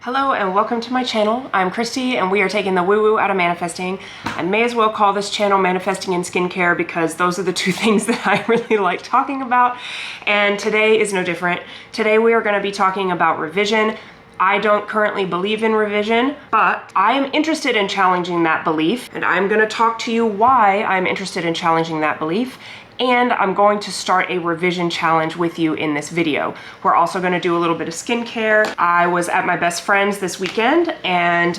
Hello and welcome to my channel. I'm Kristi and we are taking the woo-woo out of manifesting. I may as well call this channel Manifesting and Skincare because those are the two things that I really like talking about. And today is no different. Today we are going to be talking about revision. I don't currently believe in revision, but I am interested in challenging that belief. And I'm going to talk to you why I'm interested in challenging that belief. And I'm going to start a revision challenge with you in this video. We're also going to do a little bit of skincare. I was at my best friend's this weekend and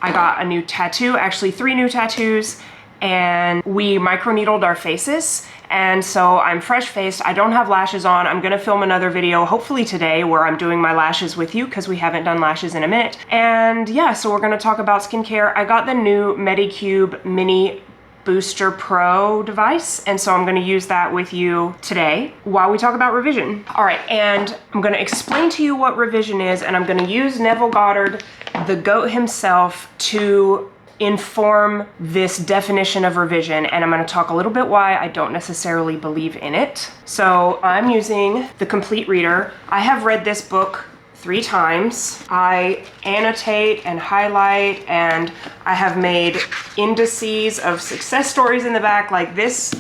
I got a new tattoo, actually 3 new tattoos, and we microneedled our faces. And so I'm fresh faced. I don't have lashes on. I'm going to film another video, hopefully today, where I'm doing my lashes with you because we haven't done lashes in a minute. And yeah, so we're going to talk about skincare. I got the new Medicube Mini Booster Pro device, and so I'm going to use that with you today while we talk about revision. All right, and I'm going to explain to you what revision is, and I'm going to use Neville Goddard, the GOAT himself, to inform this definition of revision, and I'm going to talk a little bit why I don't necessarily believe in it. So I'm using the Complete Reader. I have read this book 3 times. I annotate and highlight, and I have made indices of success stories in the back. Like this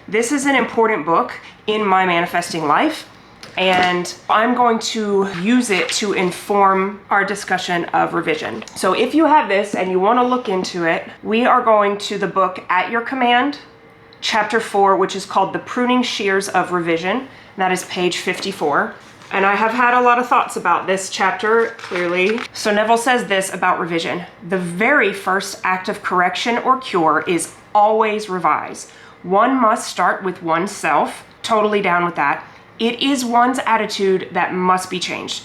is an important book in my manifesting life, and I'm going to use it to inform our discussion of revision. So if you have this and you want to look into it, we are going to the book At Your Command, chapter 4, which is called The Pruning Shears of Revision. That is page 54. And I have had a lot of thoughts about this chapter, clearly. So Neville says this about revision: the very first act of correction or cure is always revise. One must start with oneself. Totally down with that. It is one's attitude that must be changed.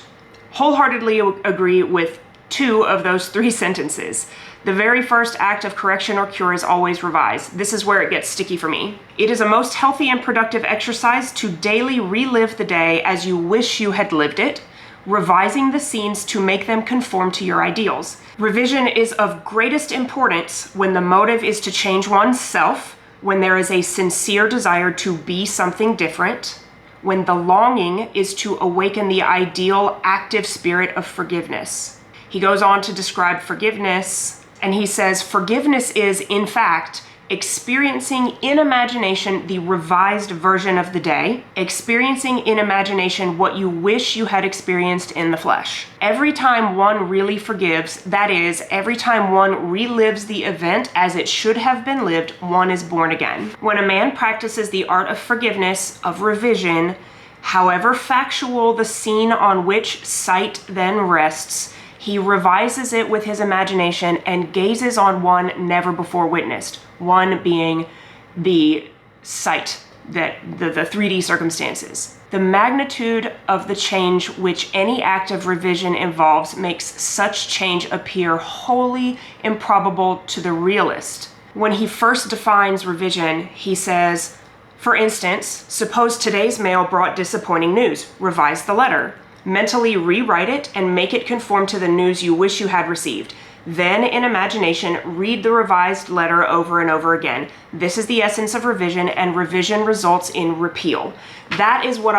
Wholeheartedly agree with 2 of those 3 sentences. The very first act of correction or cure is always revise. This is where it gets sticky for me. It is a most healthy and productive exercise to daily relive the day as you wish you had lived it, revising the scenes to make them conform to your ideals. Revision is of greatest importance when the motive is to change oneself, when there is a sincere desire to be something different, when the longing is to awaken the ideal active spirit of forgiveness. He goes on to describe forgiveness, and he says, forgiveness is, in fact, experiencing in imagination the revised version of the day, experiencing in imagination what you wish you had experienced in the flesh. Every time one really forgives, that is, every time one relives the event as it should have been lived, one is born again. When a man practices the art of forgiveness, of revision, however factual the scene on which sight then rests, he revises it with his imagination and gazes on one never before witnessed, one being the sight, that the 3D circumstances. The magnitude of the change which any act of revision involves makes such change appear wholly improbable to the realist. When he first defines revision, he says, for instance, suppose today's mail brought disappointing news. Revise the letter. Mentally rewrite it and make it conform to the news you wish you had received. Then, in imagination, read the revised letter over and over again. This is the essence of revision, and revision results in repeal. That is what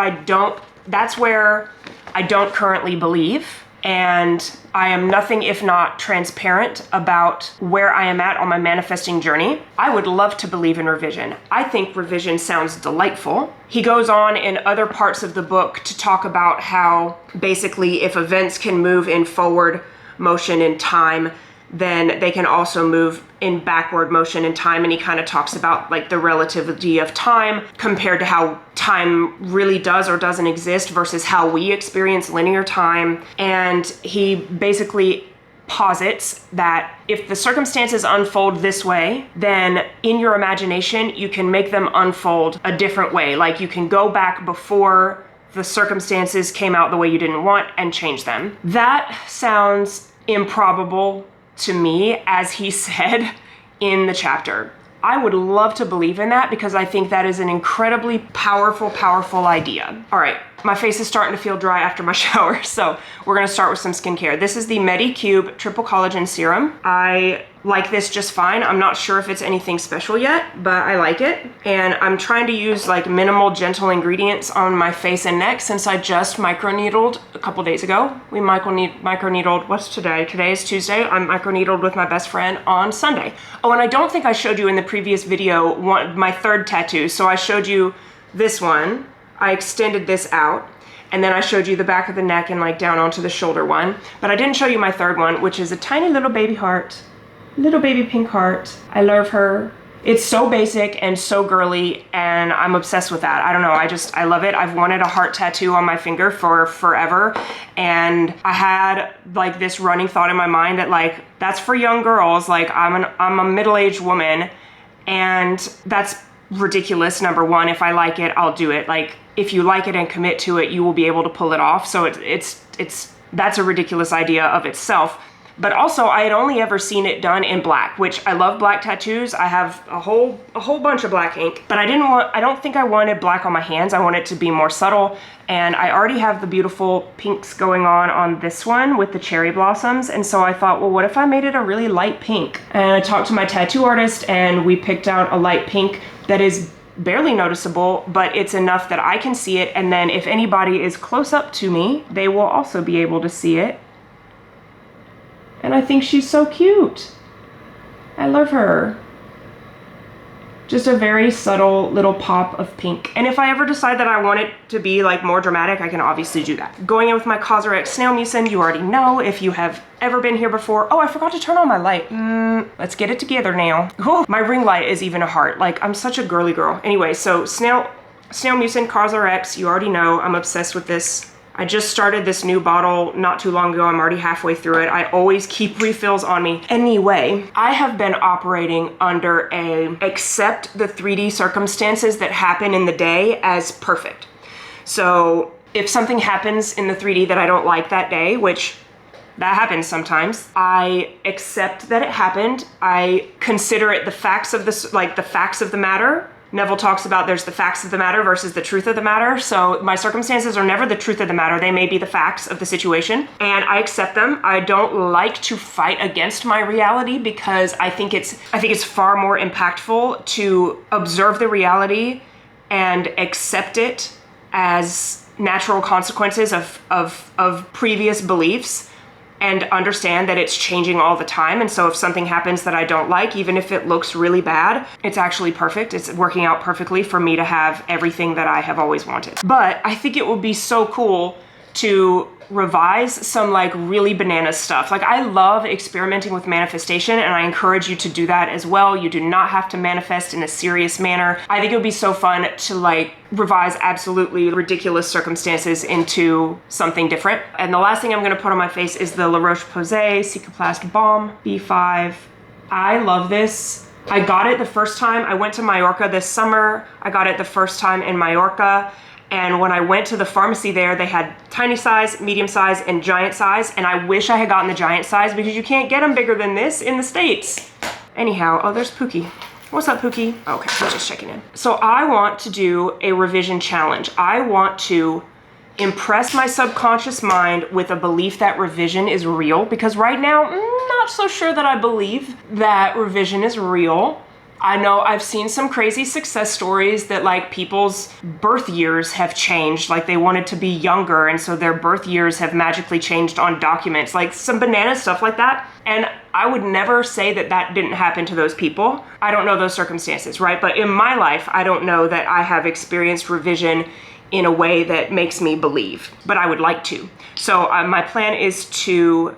that's where I don't currently believe. And I am nothing if not transparent about where I am at on my manifesting journey. I would love to believe in revision. I think revision sounds delightful. He goes on in other parts of the book to talk about how basically if events can move in forward motion in time, then they can also move in backward motion in time. And he kind of talks about like the relativity of time compared to how time really does or doesn't exist versus how we experience linear time. And he basically posits that if the circumstances unfold this way, then in your imagination, you can make them unfold a different way. Like you can go back before the circumstances came out the way you didn't want and change them. That sounds improbable to me, as he said in the chapter. I would love to believe in that because I think that is an incredibly powerful idea. All right, my face is starting to feel dry after my shower, so we're gonna start with some skincare. This is the Medicube Triple Collagen Serum. I like this just fine. I'm not sure if it's anything special yet, but I like it. And I'm trying to use like minimal, gentle ingredients on my face and neck since I just microneedled a couple days ago. We microneedled, what's today? Today is Tuesday. I microneedled with my best friend on Sunday. Oh, and I don't think I showed you in the previous video my third tattoo. So I showed you this one. I extended this out. And then I showed you the back of the neck and like down onto the shoulder one. But I didn't show you my third one, which is a tiny little baby heart. Little baby pink heart. I love her. It's so basic and so girly, and I'm obsessed with that. I don't know, I love it. I've wanted a heart tattoo on my finger for forever, and I had like this running thought in my mind that like, that's for young girls. Like I'm a middle-aged woman, and that's ridiculous. Number one, if I like it, I'll do it. Like if you like it and commit to it, you will be able to pull it off. So that's a ridiculous idea of itself. But also, I had only ever seen it done in black, which I love black tattoos. I have a whole bunch of black ink, but I don't think I wanted black on my hands. I want it to be more subtle. And I already have the beautiful pinks going on this one with the cherry blossoms. And so I thought, well, what if I made it a really light pink? And I talked to my tattoo artist and we picked out a light pink that is barely noticeable, but it's enough that I can see it. And then if anybody is close up to me, they will also be able to see it. And I think she's so cute. I love her. Just a very subtle little pop of pink. And if I ever decide that I want it to be like more dramatic, I can obviously do that. Going in with my Cosrx Snail Mucin, you already know if you have ever been here before. Oh, I forgot to turn on my light. Let's get it together now. Oh, my ring light is even a heart. Like, I'm such a girly girl. Anyway, so Snail Mucin Cosrx, you already know I'm obsessed with this. I just started this new bottle not too long ago. I'm already halfway through it. I always keep refills on me. Anyway, I have been operating under accept the 3D circumstances that happen in the day as perfect. So if something happens in the 3D that I don't like that day, which that happens sometimes, I accept that it happened. I consider it the facts of the matter. Neville talks about there's the facts of the matter versus the truth of the matter. So my circumstances are never the truth of the matter. They may be the facts of the situation, and I accept them. I don't like to fight against my reality because I think it's far more impactful to observe the reality and accept it as natural consequences of previous beliefs, and understand that it's changing all the time. And so if something happens that I don't like, even if it looks really bad, it's actually perfect. It's working out perfectly for me to have everything that I have always wanted. But I think it would be so cool to revise some like really bananas stuff. Like, I love experimenting with manifestation, and I encourage you to do that as well. You do not have to manifest in a serious manner. I think it would be so fun to like revise absolutely ridiculous circumstances into something different. And the last thing I'm gonna put on my face is the La Roche-Posay Cicaplast Balm B5. I love this. I got it the first time I went to Mallorca this summer. I got it the first time in Mallorca. And when I went to the pharmacy there, they had tiny size, medium size, and giant size. And I wish I had gotten the giant size because you can't get them bigger than this in the States. Anyhow, oh, there's Pookie. What's up, Pookie? Okay, I'm just checking in. So I want to do a revision challenge. I want to impress my subconscious mind with a belief that revision is real, because right now, I'm not so sure that I believe that revision is real. I know I've seen some crazy success stories that like people's birth years have changed, like they wanted to be younger and so their birth years have magically changed on documents, like some banana stuff like that. And I would never say that that didn't happen to those people. I don't know those circumstances, right? But in my life, I don't know that I have experienced revision in a way that makes me believe, but I would like to. So my plan is to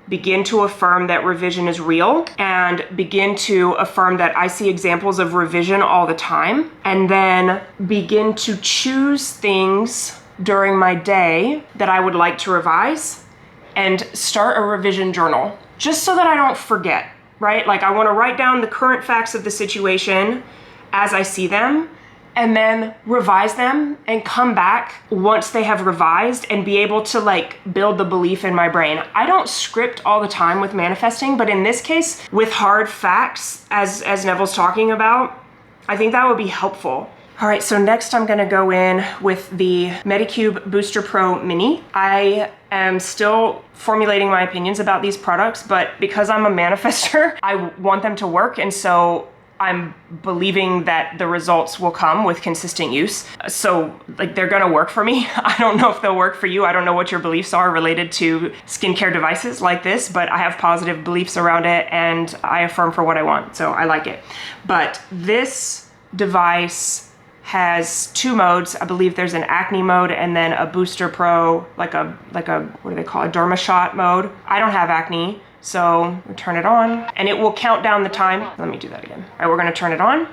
begin to affirm that revision is real, and begin to affirm that I see examples of revision all the time, and then begin to choose things during my day that I would like to revise and start a revision journal, just so that I don't forget, right? Like, I want to write down the current facts of the situation as I see them, and then revise them and come back once they have revised and be able to like build the belief in my brain. I don't script all the time with manifesting, but in this case, with hard facts, as Neville's talking about, I think that would be helpful. All right, so next I'm gonna go in with the Medicube Booster Pro Mini. I am still formulating my opinions about these products, but because I'm a manifester, I want them to work, and so I'm believing that the results will come with consistent use. So like they're gonna work for me. I don't know if they'll work for you. I don't know what your beliefs are related to skincare devices like this, but I have positive beliefs around it and I affirm for what I want, so I like it. But this device has 2 modes. I believe there's an acne mode and then a Booster Pro, like a what do they call it, a derma shot mode. I don't have acne, so we turn it on and it will count down the time. Let me do that again. All right, we're gonna turn it on.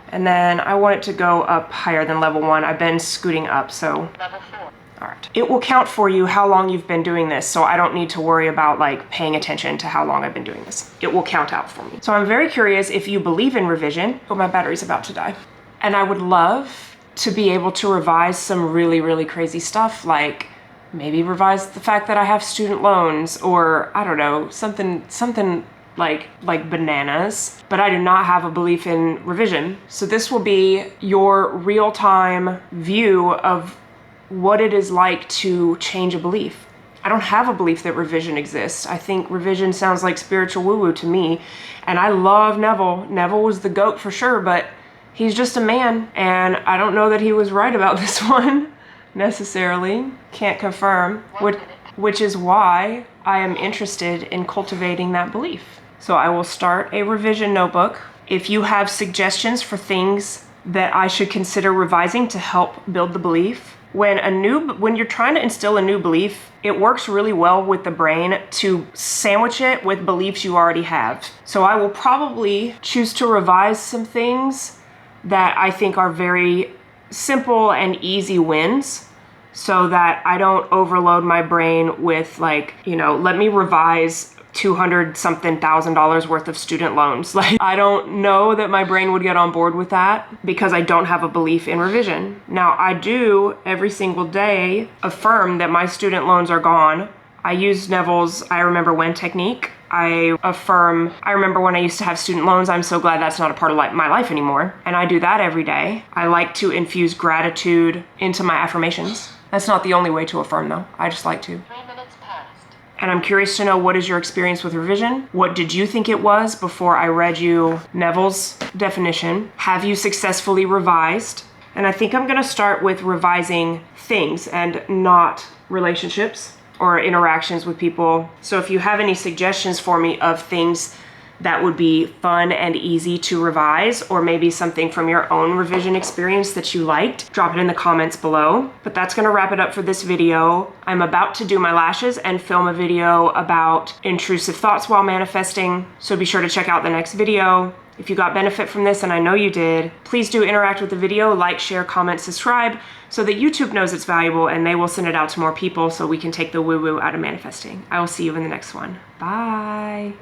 And then I want it to go up higher than level 1. I've been scooting up, so. Level 4. All right. It will count for you how long you've been doing this, so I don't need to worry about like paying attention to how long I've been doing this. It will count out for me. So I'm very curious if you believe in revision. Oh, my battery's about to die. And I would love to be able to revise some really, really crazy stuff, like maybe revise the fact that I have student loans, or I don't know, something like bananas, but I do not have a belief in revision. So this will be your real-time view of what it is like to change a belief. I don't have a belief that revision exists. I think revision sounds like spiritual woo-woo to me, and I love Neville. Neville was the GOAT for sure, but he's just a man, and I don't know that he was right about this one necessarily. Can't confirm, which is why I am interested in cultivating that belief. So I will start a revision notebook. If you have suggestions for things that I should consider revising to help build the belief, when you're trying to instill a new belief, it works really well with the brain to sandwich it with beliefs you already have. So I will probably choose to revise some things that I think are very simple and easy wins, so that I don't overload my brain with like, let me revise $200-something thousand worth of student loans. Like, I don't know that my brain would get on board with that because I don't have a belief in revision. Now, I do every single day affirm that my student loans are gone. I use Neville's I remember when technique. I remember when I used to have student loans. I'm so glad that's not a part of my life anymore. And I do that every day. I like to infuse gratitude into my affirmations. That's not the only way to affirm though. I just like to. 3 minutes passed. And I'm curious to know, what is your experience with revision? What did you think it was before I read you Neville's definition? Have you successfully revised? And I think I'm gonna start with revising things and not relationships or interactions with people. So if you have any suggestions for me of things that would be fun and easy to revise, or maybe something from your own revision experience that you liked, drop it in the comments below. But that's gonna wrap it up for this video. I'm about to do my lashes and film a video about intrusive thoughts while manifesting, so be sure to check out the next video. If you got benefit from this, and I know you did, please do interact with the video, like, share, comment, subscribe, so that YouTube knows it's valuable and they will send it out to more people so we can take the woo-woo out of manifesting. I will see you in the next one. Bye.